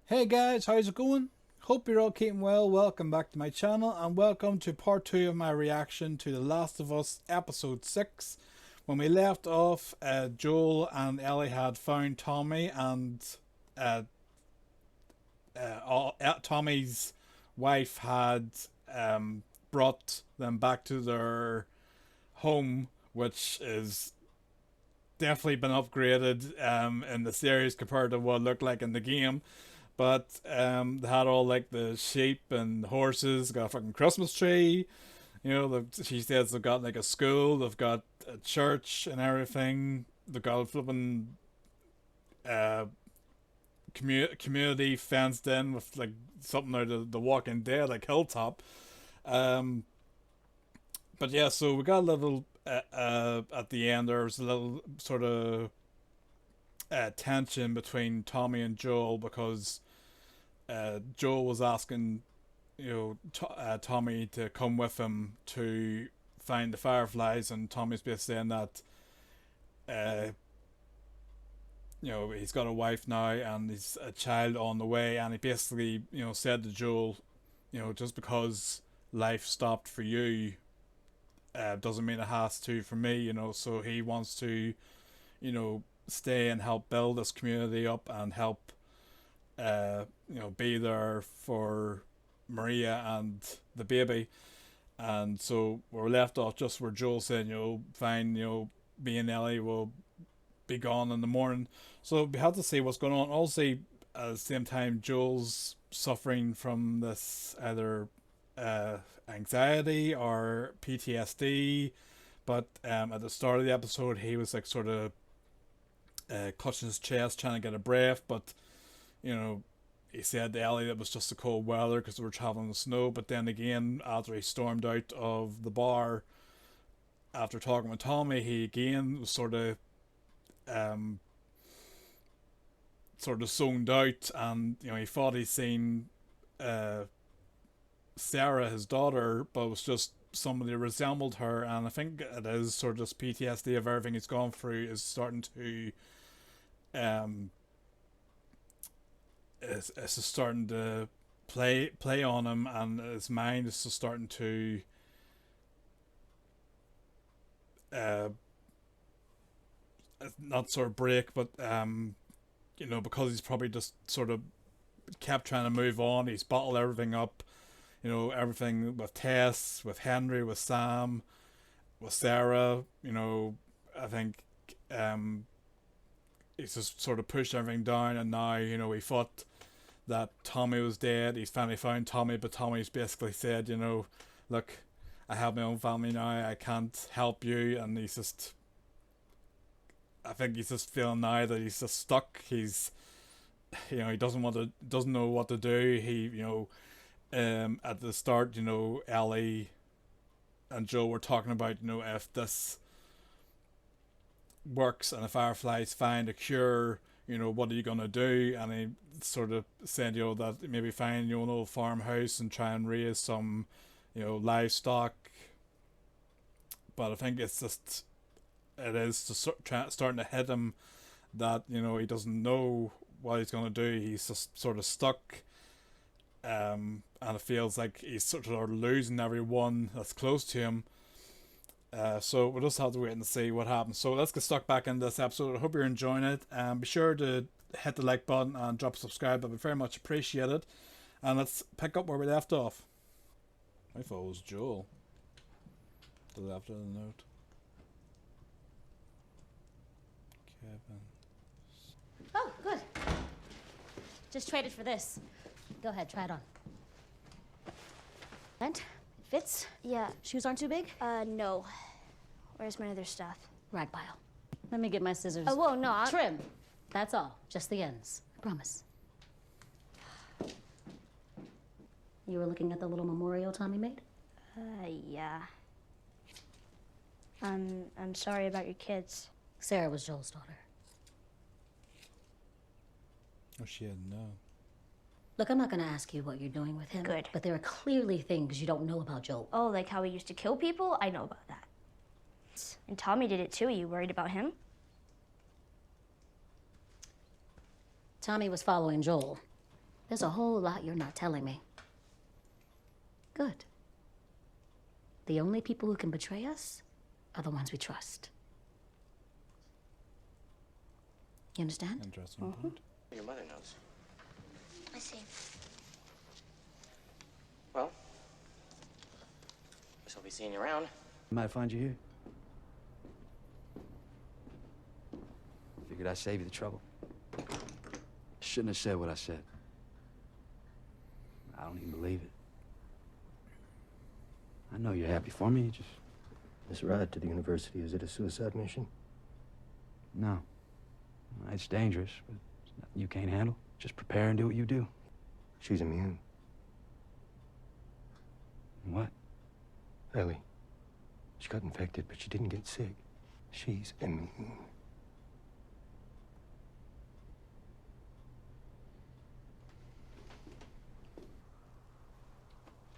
Hey guys, how's it going? Hope you're all keeping well. Welcome back to my channel and welcome to part 2 of my reaction to The Last of Us episode 6. When we left off, Joel and Ellie had found Tommy and uh, Tommy's wife had brought them back to their home, which is definitely been upgraded in the series compared to what it looked like in the game. But they had all like the sheep and horses, got a fucking Christmas tree. She says they've got like a school, they've got a church and everything. They've got a flipping uh, community fenced in with like something out of The Walking Dead, like Hilltop. Um, but yeah, so we got a little at the end. There was a little sort of tension between Tommy and Joel because Joel was asking, Tommy to come with him to find the fireflies, and Tommy's basically saying that, uh, he's got a wife now and he's a child on the way, and he basically, said to Joel, just because life stopped for you, doesn't mean it has to for me, so he wants to, stay and help build this community up and help be there for Maria and the baby. And so we're left off just where Joel said, fine, me and Ellie will be gone in the morning. So we have to see what's going on. Also, at the same time, Joel's suffering from this either anxiety or PTSD. But at the start of the episode, he was like sort of clutching his chest, trying to get a breath. But he said to Ellie that it was just the cold weather because they were traveling in the snow. But then again, after he stormed out of the bar, after talking with Tommy, he again was um, sort of zoned out, and he thought he'd seen uh, Sarah, his daughter, but it was just somebody who resembled her. And I think it is sort of just PTSD of everything he's gone through is starting to um is starting to play on him, and his mind is just starting to uh not sort of break, but because he's probably just sort of kept trying to move on. He's bottled everything up, everything with Tess, with Henry, with Sam, with Sarah. I think um he's just sort of pushed everything down, and now he thought that Tommy was dead. He's finally found Tommy, but Tommy's basically said, look, I have my own family now, I can't help you. And I think he's just feeling now that he's just stuck. He's, he doesn't know what to do. He, at the start, Ellie and Joe were talking about, if this works and the Fireflies find a cure, what are you gonna do? And he sort of said, that maybe find an old farmhouse and try and raise some, livestock. But I think it's just it is just starting to hit him that he doesn't know what he's gonna do. He's just sort of stuck, and it feels like he's sort of losing everyone that's close to him. So we'll just have to wait and see what happens. So let's get stuck back in this episode. I hope you're enjoying it. Be sure to hit the like button and drop a subscribe. That would very much appreciate it. And let's pick up where we left off. I thought it was Joel. The left of the note. Kevin. Oh, good. Just traded for this. Go ahead, try it on. And? Fits? Yeah. Shoes aren't too big? No. Where's my other stuff? Rag pile. Let me get my scissors. Oh, whoa, no. Trim. That's all. Just the ends. I promise. You were looking at the little memorial Tommy made? Yeah. I'm sorry about your kids. Sarah was Joel's daughter. Oh, she didn't know. Look, I'm not going to ask you what you're doing with him. Good. But there are clearly things you don't know about Joel. Oh, like how he used to kill people? I know about that. And Tommy did it too. Are you worried about him? Tommy was following Joel. There's a whole lot you're not telling me. Good. The only people who can betray us are the ones we trust. You understand? Interesting point. Your mother knows. I see. Well, guess I'll be seeing you around. I might find you here. Figured I'd save you the trouble. Shouldn't have said what I said. I don't even believe it. I know you're happy for me, you just... This ride to the university, is it a suicide mission? No. It's dangerous, but it's nothing you can't handle. Just prepare and do what you do. She's immune. What? Ellie. She got infected, but she didn't get sick. She's immune.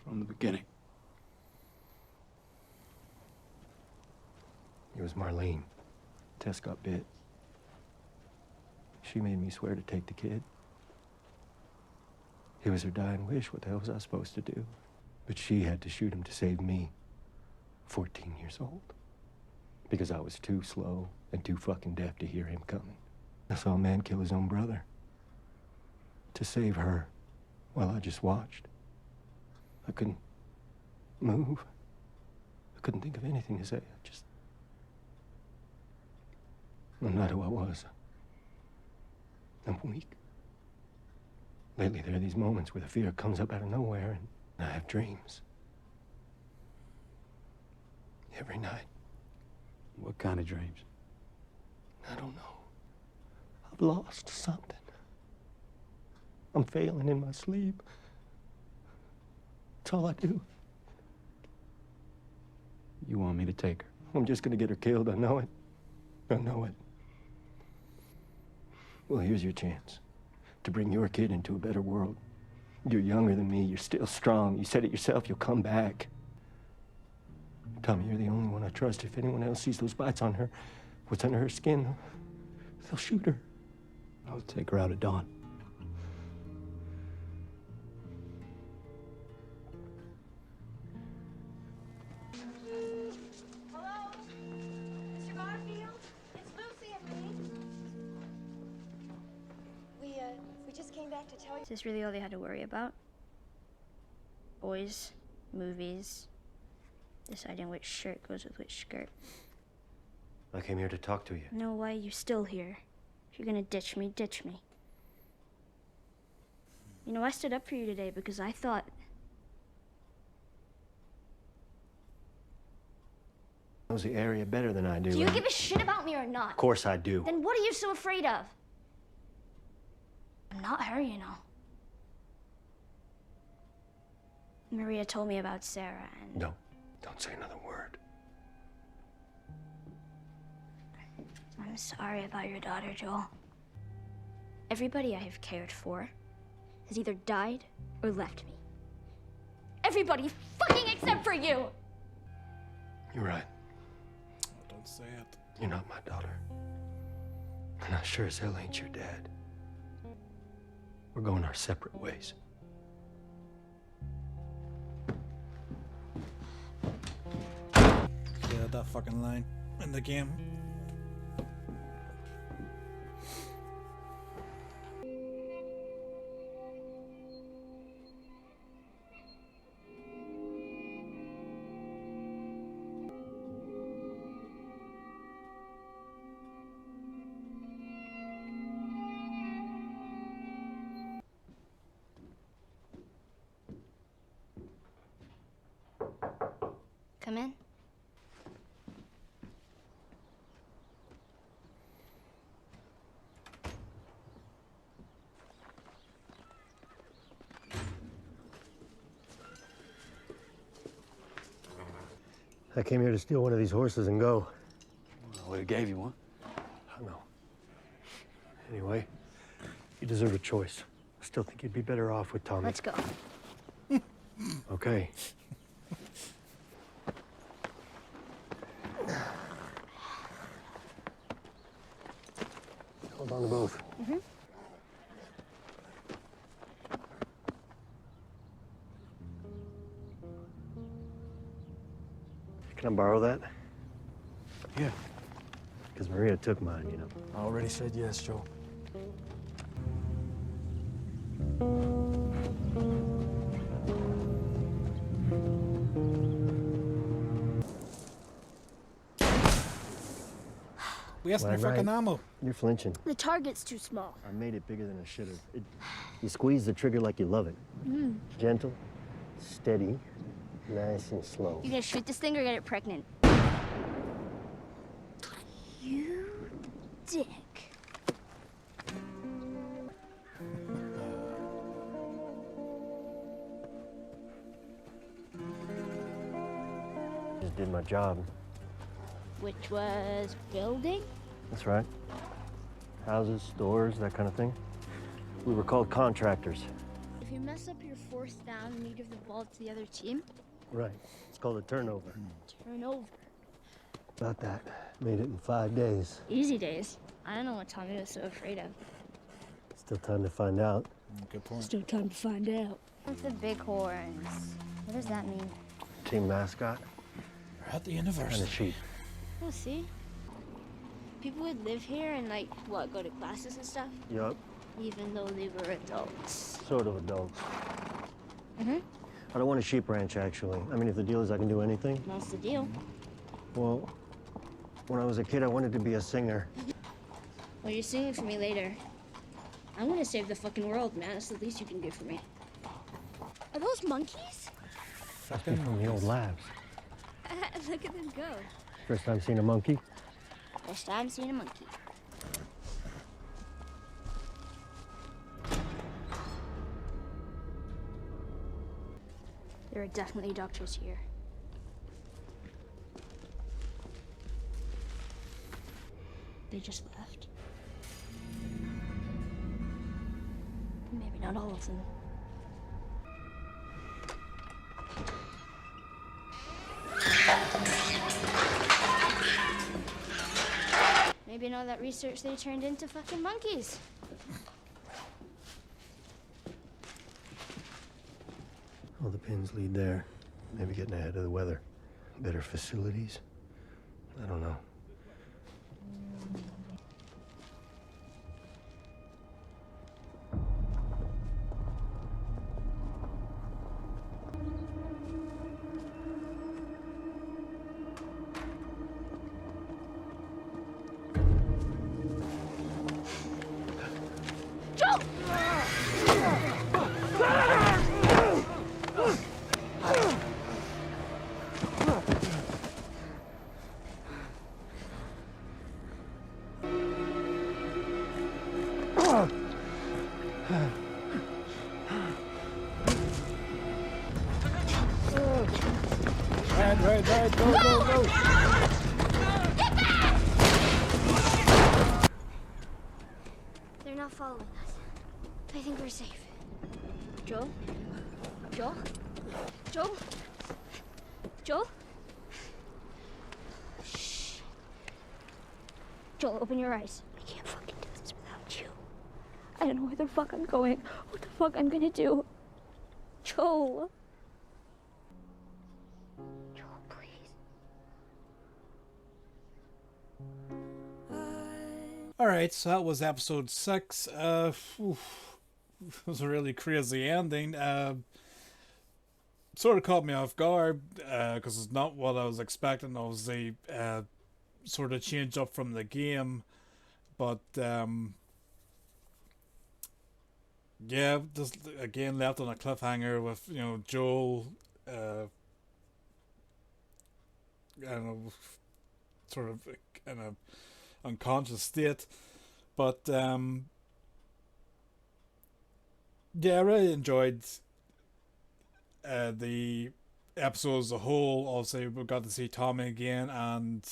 From the beginning. It was Marlene. Tess got bit. She made me swear to take the kid. It was her dying wish. What the hell was I supposed to do? But she had to shoot him to save me. 14 years old. Because I was too slow and too fucking deaf to hear him coming. I saw a man kill his own brother. To save her, while I just watched. I couldn't move. I couldn't think of anything to say. I'm not who I was. I'm weak. Lately, there are these moments where the fear comes up out of nowhere, and I have dreams. Every night. What kind of dreams? I don't know. I've lost something. I'm failing in my sleep. That's all I do. You want me to take her? I'm just gonna get her killed. I know it. I know it. Well, here's your chance to bring your kid into a better world. You're younger than me. You're still strong. You said it yourself. You'll come back. Tommy, you're the only one I trust. If anyone else sees those bites on her, what's under her skin, they'll shoot her. I'll take her out at dawn. Hello? Mr. Garfield? It's Lucy and me. We just came back to tell you. Is this really all they had to worry about? Boys, movies, deciding which shirt goes with which skirt. I came here to talk to you. No, why are you still here? If you're gonna ditch me, ditch me. You know, I stood up for you today because I thought... Knows the area better than I do. Do you give a shit about me or not? Of course I do. Then what are you so afraid of? I'm not her, you know. Maria told me about Sarah and... No, don't say another word. I'm sorry about your daughter, Joel. Everybody I have cared for has either died or left me. Everybody fucking except for you! You're right. Don't say it. You're not my daughter. And I sure as hell ain't your dad. We're going our separate ways. Yeah, that fucking line in the game. Come in. I came here to steal one of these horses and go. I would have gave you one. I know. Anyway, you deserve a choice. I still think you'd be better off with Tommy. Let's go. Okay. Hold on to both. Can I borrow that? Yeah. Because Maria took mine, you know. I already said yes, Joel. We asked Why, for fucking right? ammo. You're flinching. The target's too small. I made it bigger than I should have. You squeeze the trigger like you love it. Gentle, steady, nice and slow. You gonna shoot this thing or get it pregnant? You dick. Just did my job. Which was building? That's right. Houses, stores, that kind of thing. We were called contractors. If you mess up your fourth down and you give the ball to the other team, Right. It's called a turnover. turn over. About that. Made it in 5 days. Easy days. I don't know what Tommy was so afraid of. Still time to find out. Good point. Still time to find out. With the big horns. What does that mean? Team mascot We're at the and a university. sheep. Oh, see? People would live here and, like, what, go to classes and stuff? Yup. Even though they were adults. Sort of adults. Mm-hmm. I don't want a sheep ranch, actually. I mean, if the deal is I can do anything. That's the deal. Well, when I was a kid, I wanted to be a singer. Well, you're singing for me later. I'm gonna save the fucking world, man. That's the least you can do for me. Are those monkeys? Must be from the old labs. Look at them go. First time seeing a monkey? First time seeing a monkey. There are definitely doctors here. They just left. Maybe not all of them. Maybe in all that research they turned into fucking monkeys. All the pins lead there. Maybe getting ahead of the weather. Better facilities? I don't know. Right, go. They're not following us. I think we're safe. Joel? Joel? Joel? Joel? Shh. Joel, open your eyes. I can't fucking do this without you. I don't know where the fuck I'm going. What the fuck I'm gonna do. Joel. Joel, please. Alright, so that was episode 6. It was a really crazy ending. Sort of caught me off guard, because it's not what I was expecting. Obviously, sort of changed up from the game. But, yeah, just again left on a cliffhanger with, you know, Joel, I don't know, sort of in a unconscious state. But, yeah, I really enjoyed the episode as a whole. Obviously, we got to see Tommy again and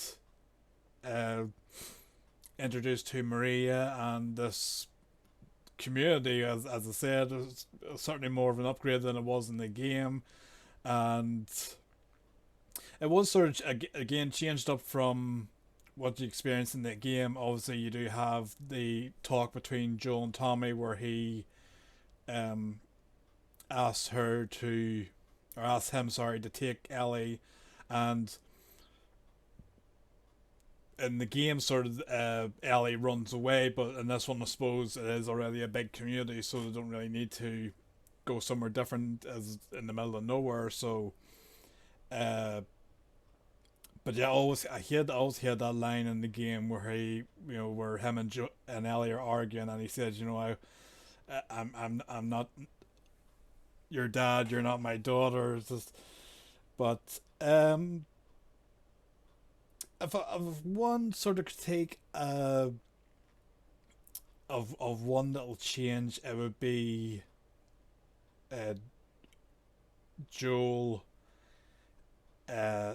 introduced to Maria and this community. As I said, it's certainly more of an upgrade than it was in the game, and it was sort of again changed up from what you experienced in the game. Obviously, you do have the talk between Joel and Tommy where he asks him to take Ellie, and in the game, sort of Ellie runs away, but in this one, I suppose it is already a big community, so they don't really need to go somewhere different as in the middle of nowhere. So, but yeah, always had that line in the game where where him and Ellie are arguing, and he says, I'm not your dad, you're not my daughter. It's just, but if one sort of critique of one little change, it would be Joel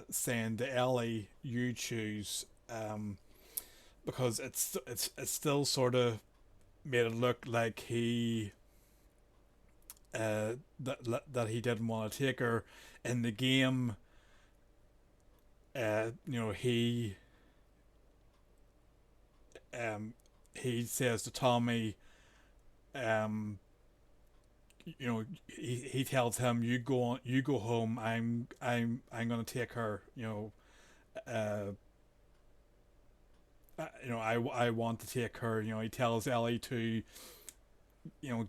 saying to Ellie, "You choose," because it's still sort of made it look like he that he didn't want to take her in the game. He says to Tommy, he tells him, you go home, I'm gonna take her, I want to take her. He tells Ellie to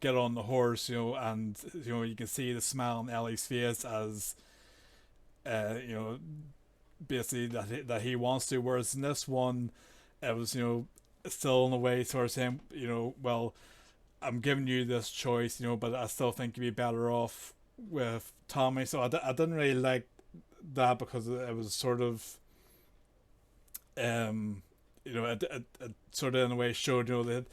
get on the horse, and you can see the smile on Ellie's face as basically that he wants to, whereas in this one it was still in a way sort of saying, well, I'm giving you this choice, but I still think you'd be better off with Tommy. So I didn't really like that, because it was sort of it sort of in a way showed that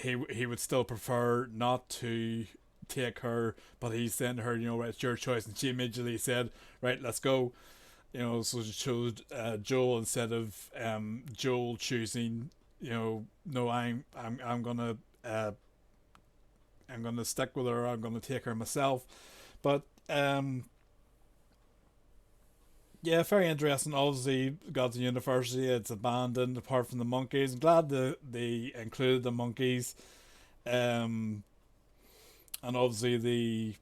he would still prefer not to take her, but he's saying to her, right, it's your choice, and she immediately said, right, let's go. So she chose Joel instead of Joel choosing, no, I'm gonna stick with her. I'm gonna take her myself. But yeah, very interesting. Obviously, got the university. It's abandoned apart from the monkeys. I'm glad they included the monkeys. And obviously the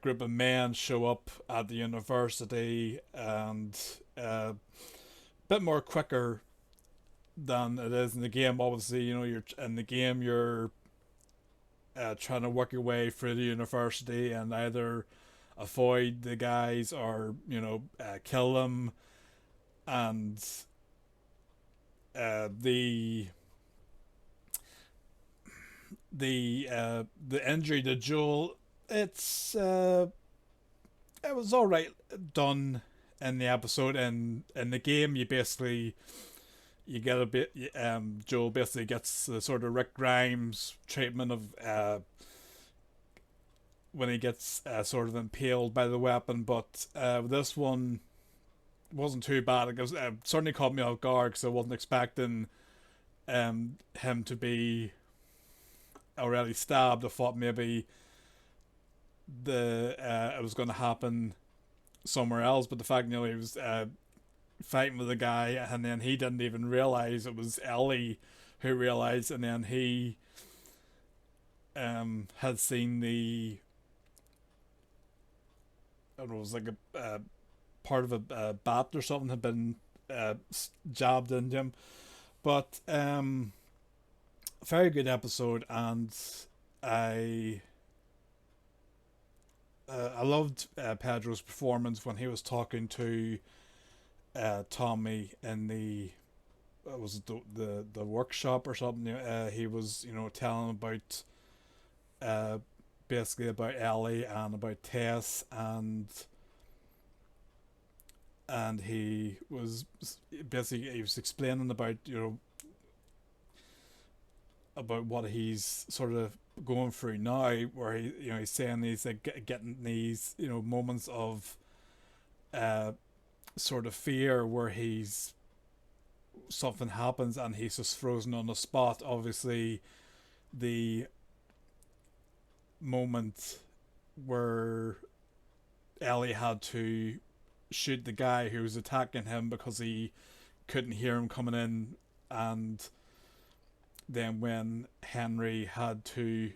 group of men show up at the university, and a bit more quicker than it is in the game. Obviously, you're in the game, you're trying to work your way through the university and either avoid the guys or kill them. And the injury to Joel, it was all right done in the episode. In the game, you get a bit. Joel basically gets the sort of Rick Grimes treatment of when he gets sort of impaled by the weapon. But this one wasn't too bad. It certainly caught me off guard, because I wasn't expecting him to be already stabbed. I thought maybe it was going to happen somewhere else, but the fact he was fighting with a guy, and then he didn't even realize it was Ellie who realized, and then he had seen the, I don't know, it was like a part of a bat or something had been jabbed into him. But very good episode, and I loved Pedro's performance when he was talking to Tommy in the was it the workshop or something. He was telling about basically about Ellie and about Tess, and he was explaining about about what he's sort of going through now, where he's saying he's like getting these moments of sort of fear where something happens and he's just frozen on the spot. Obviously, the moment where Ellie had to shoot the guy who was attacking him because he couldn't hear him coming in, and then when Henry had to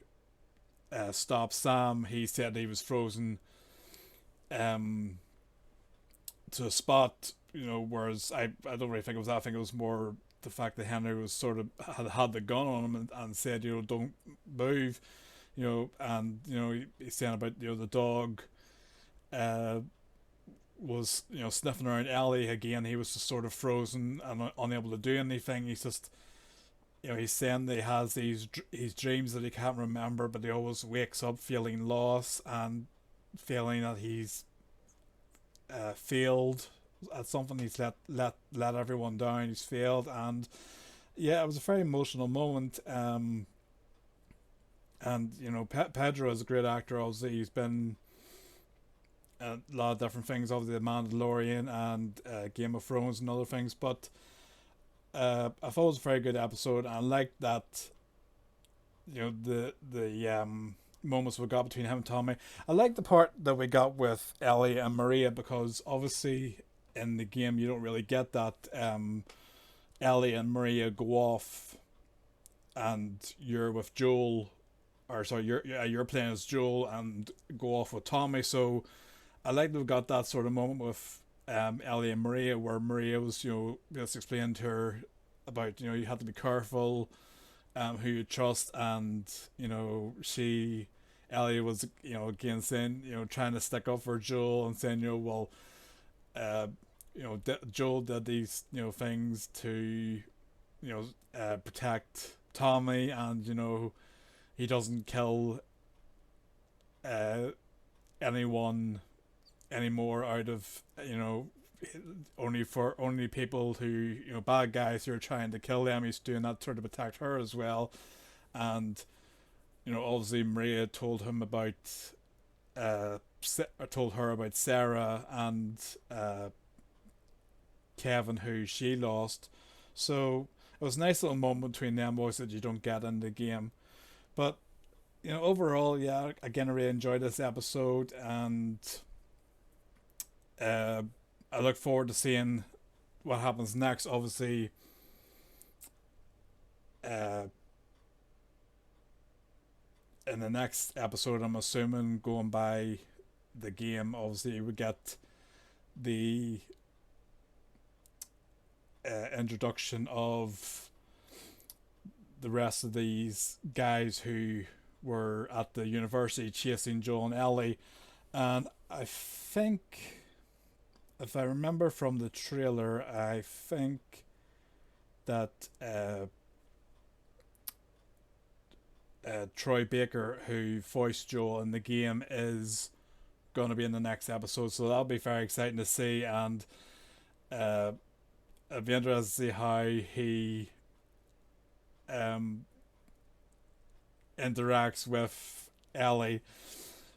stop Sam, he said he was frozen to a spot you know, whereas I don't really think it was that. I think it was more the fact that Henry was sort of had the gun on him and said, you know, don't move, you know, and you know he's saying about, you know, the dog was, you know, sniffing around Ellie again. He was just sort of frozen and unable to do anything. He's just, you know, he's saying that he has these dreams that he can't remember, but he always wakes up feeling lost and feeling that he's failed at something. He's let everyone down. He's failed, and yeah, it was a very emotional moment. And you know, Pedro is a great actor. Obviously, he's been a lot of different things. Obviously, The Mandalorian and Game of Thrones and other things. But I thought it was a very good episode. And I liked that. You know, the moments we got between him and Tommy. I like the part that we got with Ellie and Maria, because obviously in the game you don't really get that. Ellie and Maria go off, and you're with Joel, or sorry, you're playing as Joel and go off with Tommy. So I like that we got that sort of moment with Ellie and Maria, where Maria was, you know, just explaining to her about, you know, you have to be careful who you trust, and you know, Ellie was, you know, again saying, you know, trying to stick up for Joel and saying, you know, well, you know, Joel did these, you know, things to, you know, protect Tommy, and you know, he doesn't kill anyone anymore out of, you know, only people who, you know, bad guys who are trying to kill them. He's doing that sort of protect her as well. And you know, obviously Maria told him about told her about Sarah and Kevin, who she lost. So it was a nice little moment between them boys that you don't get in the game. But you know, overall, yeah, again, I really enjoyed this episode, and I look forward to seeing what happens next. Obviously, in the next episode, I'm assuming, going by the game, obviously we get the introduction of the rest of these guys who were at the university chasing Joel and Ellie. And I think, if I remember from the trailer, I think that Troy Baker, who voiced Joel in the game, is going to be in the next episode, so that'll be very exciting to see. And it'll be interesting to see how he interacts with Ellie.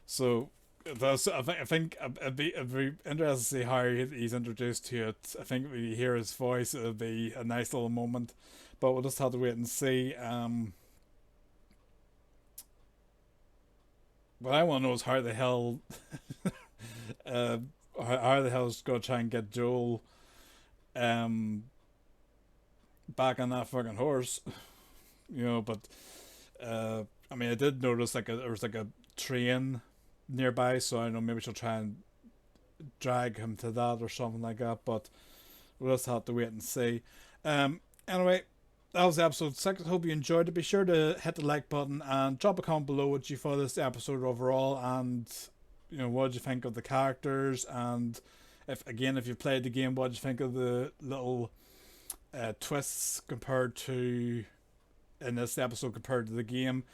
So that's, I think it'd be interesting to see how he's introduced to it. I think if we hear his voice, it'll be a nice little moment, but we'll just have to wait and see. What I want to know is how the hell how the hell is going to try and get Joel back on that fucking horse, you know. But I mean, I did notice there was like a train nearby, so I don't know, maybe she'll try and drag him to that or something like that, but we'll just have to wait and see. Anyway, that was episode 6. I hope you enjoyed it. Be sure to hit the like button and drop a comment below what you thought of this episode overall, and you know, what did you think of the characters, and if you played the game, what did you think of the little twists compared to in this episode compared to the game.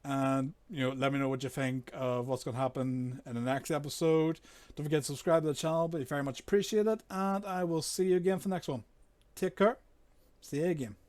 And you know, let me know what you think of what's going to happen in the next episode. Don't forget to subscribe to the channel, but you very much appreciate it, and I will see you again for the next one. Take care. See you again.